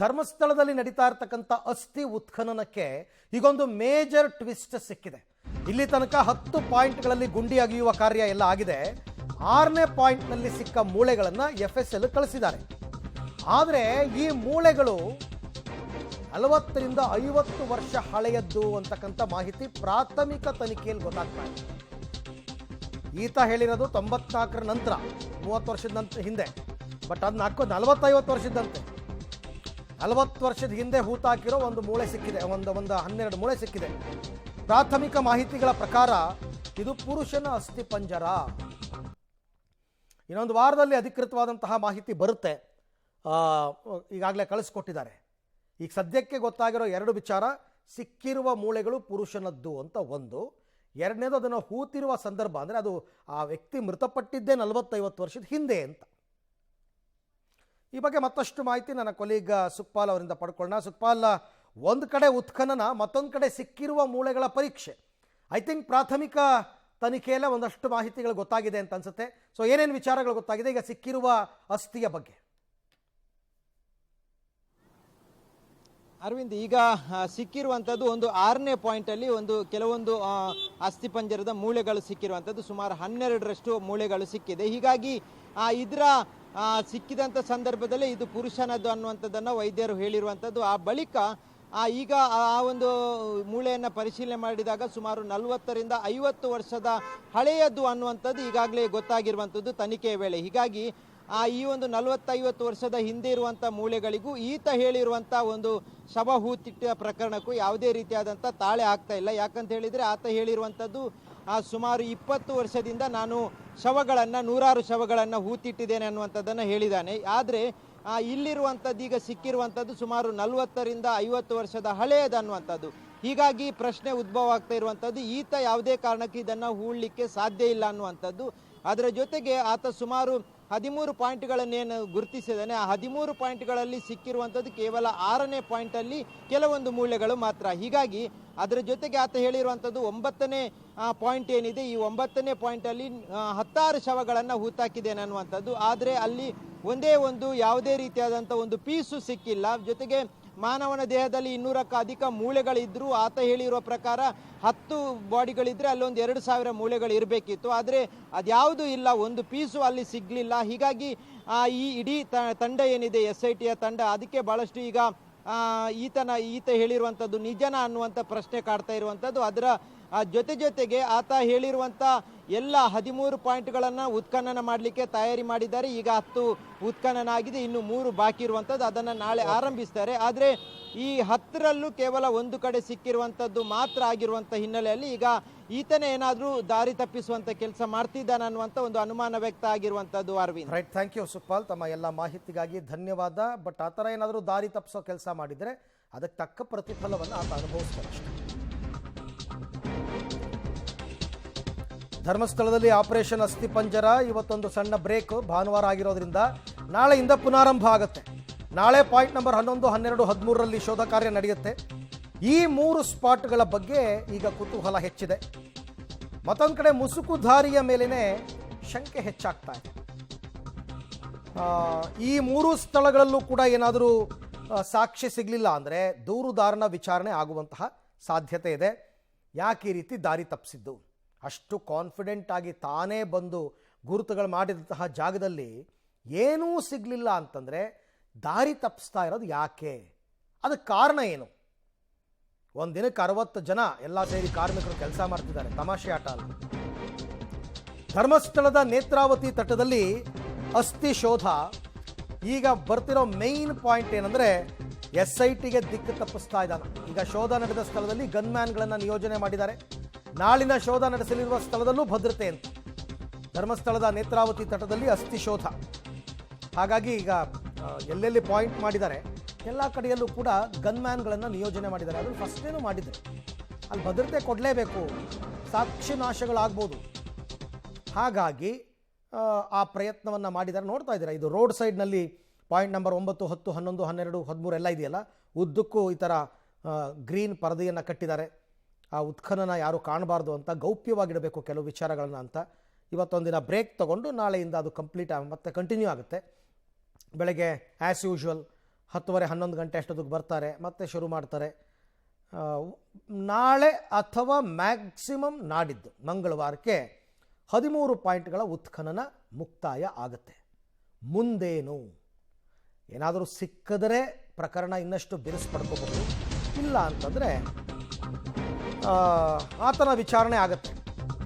ಧರ್ಮಸ್ಥಳದಲ್ಲಿ ನಡೀತಾ ಇರತಕ್ಕಂಥ ಅಸ್ಥಿ ಉತ್ಖನನಕ್ಕೆ ಈಗೊಂದು ಮೇಜರ್ ಟ್ವಿಸ್ಟ್ ಸಿಕ್ಕಿದೆ. ಇಲ್ಲಿ ತನಕ 10 ಪಾಯಿಂಟ್ಗಳಲ್ಲಿ ಗುಂಡಿ ಅಗೆಯುವ ಕಾರ್ಯ ಎಲ್ಲ ಆಗಿದೆ. 6ನೇ ಪಾಯಿಂಟ್ನಲ್ಲಿ ಸಿಕ್ಕ ಮೂಳೆಗಳನ್ನು FSL ಕಳಿಸಿದ್ದಾರೆ. ಆದರೆ ಈ ಮೂಳೆಗಳು 40 ರಿಂದ 50 ವರ್ಷ ಹಳೆಯದ್ದು ಅಂತಕ್ಕಂಥ ಮಾಹಿತಿ ಪ್ರಾಥಮಿಕ ತನಿಖೆಯಲ್ಲಿ ಗೊತ್ತಾಗ್ತಾ ಇದೆ. ಈತ ಹೇಳಿರೋದು 94ರ ನಂತರ, 30 ವರ್ಷದ ನಂತರ ಹಿಂದೆ. ಬಟ್ ಅದು 40-50 ವರ್ಷದಂತೆ. 40 ವರ್ಷದ ಹಿಂದೆ ಹೂತಾಕಿರೋ ಒಂದು ಮೂಳೆ ಸಿಕ್ಕಿದೆ, ಒಂದು 12 ಮೂಳೆ ಸಿಕ್ಕಿದೆ. ಪ್ರಾಥಮಿಕ ಮಾಹಿತಿಗಳ ಪ್ರಕಾರ ಇದು ಪುರುಷನ ಅಸ್ಥಿಪಂಜರ. ಇನ್ನೊಂದು ವಾರದಲ್ಲಿ ಅಧಿಕೃತವಾದಂತಹ ಮಾಹಿತಿ ಬರುತ್ತೆ. ಈಗಾಗಲೇ ಕಳಿಸ್ಕೊಟ್ಟಿದ್ದಾರೆ. ಈಗ ಸದ್ಯಕ್ಕೆ ಗೊತ್ತಾಗಿರೋ 2 ವಿಚಾರ: ಸಿಕ್ಕಿರುವ ಮೂಳೆಗಳು ಪುರುಷನದ್ದು ಅಂತ ಒಂದು, ಎರಡನೇದು ಅದನ್ನು ಹೂತಿರುವ ಸಂದರ್ಭ, ಅಂದರೆ ಅದು ಆ ವ್ಯಕ್ತಿ ಮೃತಪಟ್ಟಿದ್ದೇ 40-50 ವರ್ಷದ ಹಿಂದೆ ಅಂತ. ಈ ಬಗ್ಗೆ ಮತ್ತಷ್ಟು ಮಾಹಿತಿ ನನ್ನ ಕೊಲೀಗ್ ಸುಖಪಾಲ್ ಅವರಿಂದ ಪಡ್ಕೊಳ್ಳೋಣ. ಸುಖಪಾಲ್, ಒಂದು ಕಡೆ ಉತ್ಖನನ, ಮತ್ತೊಂದು ಕಡೆ ಸಿಕ್ಕಿರುವ ಮೂಳೆಗಳ ಪರೀಕ್ಷೆ. ಐ ಥಿಂಕ್ ಪ್ರಾಥಮಿಕ ತನಿಖೆಯಲ್ಲೇ ಒಂದಷ್ಟು ಮಾಹಿತಿಗಳು ಗೊತ್ತಾಗಿದೆ ಅಂತ ಅನ್ಸುತ್ತೆ. ಸೊ ಏನೇನು ವಿಚಾರಗಳು ಗೊತ್ತಾಗಿದೆ ಈಗ ಸಿಕ್ಕಿರುವ ಅಸ್ಥಿಯ ಬಗ್ಗೆ? ಅರವಿಂದ್, ಈಗ ಸಿಕ್ಕಿರುವಂಥದ್ದು ಒಂದು 6ನೇ ಪಾಯಿಂಟಲ್ಲಿ ಕೆಲವೊಂದು ಅಸ್ಥಿಪಂಜರದ ಮೂಳೆಗಳು ಸಿಕ್ಕಿರುವಂಥದ್ದು. ಸುಮಾರು 12ರಷ್ಟು ಮೂಳೆಗಳು ಸಿಕ್ಕಿದೆ. ಹೀಗಾಗಿ ಇದರ ಸಿಕ್ಕಿದಂಥ ಸಂದರ್ಭದಲ್ಲಿ ಇದು ಪುರುಷನದ್ದು ಅನ್ನುವಂಥದ್ದನ್ನು ವೈದ್ಯರು ಹೇಳಿರುವಂಥದ್ದು. ಆ ಬಳಿಕ ಈಗ ಆ ಒಂದು ಮೂಳೆಯನ್ನು ಪರಿಶೀಲನೆ ಮಾಡಿದಾಗ ಸುಮಾರು 40 ರಿಂದ 50 ವರ್ಷದ ಹಳೆಯದ್ದು ಅನ್ನುವಂಥದ್ದು ಈಗಾಗಲೇ ಗೊತ್ತಾಗಿರುವಂಥದ್ದು ತನಿಖೆಯ ವೇಳೆ. ಹೀಗಾಗಿ ಈ ಒಂದು 40-50 ವರ್ಷದ ಹಿಂದೆ ಇರುವಂಥ ಮೂಳೆಗಳಿಗೂ ಈತ ಹೇಳಿರುವಂಥ ಒಂದು ಶವ ಹೂತಿಟ್ಟ ಪ್ರಕರಣಕ್ಕೂ ಯಾವುದೇ ರೀತಿಯಾದಂಥ ತಾಳೆ ಆಗ್ತಾ ಇಲ್ಲ. ಯಾಕಂತ ಹೇಳಿದರೆ ಆತ ಹೇಳಿರುವಂಥದ್ದು ಸುಮಾರು 20 ವರ್ಷದಿಂದ ನಾನು ಶವಗಳನ್ನು, 100 ಶವಗಳನ್ನು ಹೂತಿಟ್ಟಿದ್ದೇನೆ ಅನ್ನುವಂಥದ್ದನ್ನು ಹೇಳಿದ್ದಾನೆ. ಆದರೆ ಇಲ್ಲಿರುವಂಥದ್ದು, ಈಗ ಸಿಕ್ಕಿರುವಂಥದ್ದು ಸುಮಾರು 40 ರಿಂದ 50 ವರ್ಷದ ಹಳೆಯದು ಅನ್ನುವಂಥದ್ದು. ಹೀಗಾಗಿ ಪ್ರಶ್ನೆ ಉದ್ಭವ ಆಗ್ತಾ ಇರುವಂಥದ್ದು, ಈತ ಯಾವುದೇ ಕಾರಣಕ್ಕೆ ಇದನ್ನು ಹೂಳಲಿಕ್ಕೆ ಸಾಧ್ಯ ಇಲ್ಲ ಅನ್ನುವಂಥದ್ದು. ಅದರ ಜೊತೆಗೆ ಆತ ಸುಮಾರು 13 ಪಾಯಿಂಟ್ಗಳನ್ನೇನು ಗುರುತಿಸಿದ್ದಾನೆ, ಆ 13 ಪಾಯಿಂಟ್ಗಳಲ್ಲಿ ಸಿಕ್ಕಿರುವಂಥದ್ದು ಕೇವಲ 6ನೇ ಪಾಯಿಂಟಲ್ಲಿ ಕೆಲವೊಂದು ಮೂಳೆಗಳು ಮಾತ್ರ. ಹೀಗಾಗಿ ಅದರ ಜೊತೆಗೆ ಆತ ಹೇಳಿರುವಂಥದ್ದು 9ನೇ ಪಾಯಿಂಟ್ ಏನಿದೆ, ಈ 9ನೇ ಪಾಯಿಂಟಲ್ಲಿ 16 ಶವಗಳನ್ನು ಹೂತಾಕಿದ್ದೇನೆ ಅನ್ನುವಂಥದ್ದು. ಆದರೆ ಅಲ್ಲಿ ಒಂದೇ ಒಂದು ಯಾವುದೇ ರೀತಿಯಾದಂಥ ಒಂದು ಪೀಸು ಸಿಕ್ಕಿಲ್ಲ. ಜೊತೆಗೆ ಮಾನವನ ದೇಹದಲ್ಲಿ 200ಕ್ಕೂ ಅಧಿಕ ಮೂಳೆಗಳಿದ್ದರೂ ಆತ ಹೇಳಿರುವ ಪ್ರಕಾರ 10 ಬಾಡಿಗಳಿದ್ರೆ ಅಲ್ಲೊಂದು 2000 ಮೂಳೆಗಳು ಇರಬೇಕಿತ್ತು. ಆದರೆ ಅದ್ಯಾವುದೂ ಇಲ್ಲ, ಒಂದು ಪೀಸು ಅಲ್ಲಿ ಸಿಗಲಿಲ್ಲ. ಹೀಗಾಗಿ ಈ ಇಡೀ ತಂಡ ಏನಿದೆ, SITಯ ತಂಡ, ಅದಕ್ಕೆ ಭಾಳಷ್ಟು ಈಗ ಈತ ಹೇಳಿರುವಂಥದ್ದು ನಿಜನ ಅನ್ನುವಂಥ ಪ್ರಶ್ನೆ ಕಾಡ್ತಾ ಇರುವಂಥದ್ದು. ಅದರ ಜೊತೆಗೆ ಆತ ಹೇಳಿರುವಂಥ ಎಲ್ಲ 13 ಪಾಯಿಂಟ್ಗಳನ್ನು ಉತ್ಖನನ ಮಾಡಲಿಕ್ಕೆ ತಯಾರಿ ಮಾಡಿದ್ದಾರೆ. ಈಗ 10 ಉತ್ಖನನ ಆಗಿದೆ, ಇನ್ನು 3 ಬಾಕಿ ಇರುವಂಥದ್ದು. ಅದನ್ನು ನಾಳೆ ಆರಂಭಿಸ್ತಾರೆ. ಆದರೆ ಈ 10ರಲ್ಲೂ ಕೇವಲ ಒಂದು ಕಡೆ ಸಿಕ್ಕಿರುವಂಥದ್ದು ಮಾತ್ರ ಆಗಿರುವಂಥ ಹಿನ್ನೆಲೆಯಲ್ಲಿ ಈಗ ಈತನೇ ಏನಾದರೂ ದಾರಿ ತಪ್ಪಿಸುವಂಥ ಕೆಲಸ ಮಾಡ್ತಿದ್ದಾನೆ ಅನ್ನುವಂಥ ಒಂದು ಅನುಮಾನ ವ್ಯಕ್ತ ಆಗಿರುವಂಥದ್ದು. Arvind, right, thank you Sukhpal, ತಮ್ಮ ಎಲ್ಲ ಮಾಹಿತಿಗಾಗಿ ಧನ್ಯವಾದ. ಬಟ್ ಆ ಥರ ಏನಾದರೂ ದಾರಿ ತಪ್ಪಿಸೋ ಕೆಲಸ ಮಾಡಿದರೆ ಅದಕ್ಕೆ ತಕ್ಕ ಪ್ರತಿಫಲವನ್ನು ಆತ ಅನುಭವಿಸ್ತಾರೆ. ಧರ್ಮಸ್ಥಳದಲ್ಲಿ ಆಪರೇಷನ್ ಅಸ್ಥಿಪಂಜರ ಇವತ್ತೊಂದು ಸಣ್ಣ ಬ್ರೇಕ್. ಭಾನುವಾರ ಆಗಿರೋದ್ರಿಂದ ನಾಳೆಯಿಂದ ಪುನಾರಂಭ ಆಗುತ್ತೆ. ನಾಳೆ ಪಾಯಿಂಟ್ ನಂಬರ್ 11, 12, 13ರಲ್ಲಿ ಶೋಧ ಕಾರ್ಯ ನಡೆಯುತ್ತೆ. ಈ 3 ಸ್ಪಾಟ್ಗಳ ಬಗ್ಗೆ ಈಗ ಕುತೂಹಲ ಹೆಚ್ಚಿದೆ. ಮತ್ತೊಂದು ಕಡೆ ಮುಸುಕುಧಾರಿಯ ಮೇಲೇನೆ ಶಂಕೆ ಹೆಚ್ಚಾಗ್ತಾ ಇದೆ. ಈ 3 ಸ್ಥಳಗಳಲ್ಲೂ ಕೂಡ ಏನಾದರೂ ಸಾಕ್ಷ್ಯ ಸಿಗಲಿಲ್ಲ ಅಂದರೆ ದೂರುದಾರನ ವಿಚಾರಣೆ ಆಗುವಂತಹ ಸಾಧ್ಯತೆ ಇದೆ. ಯಾಕೆ ಈ ರೀತಿ ದಾರಿ ತಪ್ಪಿಸಿದ್ದು? ಅಷ್ಟು ಕಾನ್ಫಿಡೆಂಟ್ ಆಗಿ ತಾನೇ ಬಂದು ಗುರುತುಗಳು ಮಾಡಿದಂತಹ ಜಾಗದಲ್ಲಿ ಏನೂ ಸಿಗಲಿಲ್ಲ ಅಂತಂದರೆ ದಾರಿ ತಪ್ಪಿಸ್ತಾ ಇರೋದು ಯಾಕೆ? ಅದಕ್ಕೆ ಕಾರಣ ಏನು? ಒಂದು ದಿನಕ್ಕೆ 60 ಜನ ಎಲ್ಲ ಸೇರಿ ಕಾರ್ಮಿಕರು ಕೆಲಸ ಮಾಡ್ತಿದ್ದಾರೆ, ತಮಾಷೆ ಆಟ ಅಲ್ಲ. ಧರ್ಮಸ್ಥಳದ ನೇತ್ರಾವತಿ ತಟದಲ್ಲಿ ಅಸ್ಥಿ ಶೋಧ. ಈಗ ಬರ್ತಿರೋ ಮೇನ್ ಪಾಯಿಂಟ್ ಏನಂದರೆ SITಗೆ ದಿಕ್ಕು ತಪ್ಪಿಸ್ತಾ ಇದ್ದಾನೆ. ಈಗ ಶೋಧ ನಡೆದ ಸ್ಥಳದಲ್ಲಿ ಗನ್ಮ್ಯಾನ್ಗಳನ್ನು ನಿಯೋಜನೆ ಮಾಡಿದ್ದಾರೆ. ನಾಳಿನ ಶೋಧ ನಡೆಸಲಿರುವ ಸ್ಥಳದಲ್ಲೂ ಭದ್ರತೆ ಅಂತ. ಧರ್ಮಸ್ಥಳದ ನೇತ್ರಾವತಿ ತಟದಲ್ಲಿ ಅಸ್ಥಿ ಶೋಧ. ಹಾಗಾಗಿ ಈಗ ಎಲ್ಲೆಲ್ಲಿ ಪಾಯಿಂಟ್ ಮಾಡಿದ್ದಾರೆ ಎಲ್ಲ ಕಡೆಯಲ್ಲೂ ಕೂಡ ಗನ್ಮ್ಯಾನ್ಗಳನ್ನು ನಿಯೋಜನೆ ಮಾಡಿದ್ದಾರೆ. ಅದು ಫಸ್ಟೇನು ಮಾಡಿದ್ರು. ಅಲ್ಲಿ ಭದ್ರತೆ ಕೊಡಲೇಬೇಕು, ಸಾಕ್ಷಿ ನಾಶಗಳಾಗ್ಬೋದು. ಹಾಗಾಗಿ ಆ ಪ್ರಯತ್ನವನ್ನು ಮಾಡಿದ್ದಾರೆ. ನೋಡ್ತಾ ಇದ್ದೀರಾ, ಇದು ರೋಡ್ ಸೈಡ್ನಲ್ಲಿ ಪಾಯಿಂಟ್ ನಂಬರ್ 9, 10, 11, 12, 13 ಎಲ್ಲ ಇದೆಯಲ್ಲ, ಉದ್ದಕ್ಕೂ ಈ ಥರ ಗ್ರೀನ್ ಪರದೆಯನ್ನು ಕಟ್ಟಿದ್ದಾರೆ. ಆ ಉತ್ಖನನ ಯಾರು ಕಾಣಬಾರ್ದು ಅಂತ, ಗೌಪ್ಯವಾಗಿಡಬೇಕು ಕೆಲವು ವಿಚಾರಗಳನ್ನು ಅಂತ. ಇವತ್ತೊಂದಿನ ಬ್ರೇಕ್ ತೊಗೊಂಡು ನಾಳೆಯಿಂದ ಅದು ಕಂಪ್ಲೀಟ್ ಮತ್ತೆ ಕಂಟಿನ್ಯೂ ಆಗುತ್ತೆ. ಬೆಳಗ್ಗೆ ಆ್ಯಸ್ ಯೂಶ್ವಲ್ 10:30 11 ಗಂಟೆ ಅಷ್ಟೊತ್ತಿಗೆ ಬರ್ತಾರೆ, ಮತ್ತೆ ಶುರು ಮಾಡ್ತಾರೆ. ನಾಳೆ ಅಥವಾ ಮ್ಯಾಕ್ಸಿಮಮ್ ನಾಡಿದ್ದು ಮಂಗಳವಾರಕ್ಕೆ 13 ಪಾಯಿಂಟ್ಗಳ ಉತ್ಖನನ ಮುಕ್ತಾಯ ಆಗುತ್ತೆ. ಮುಂದೇನು ಏನಾದರೂ ಸಿಕ್ಕಿದರೆ ಪ್ರಕರಣ ಇನ್ನಷ್ಟು ಬಿರುಸು ಪಡ್ಕೋಬಹುದು, ಇಲ್ಲ ಅಂತಂದರೆ ಆತನ ವಿಚಾರಣೆ ಆಗುತ್ತೆ.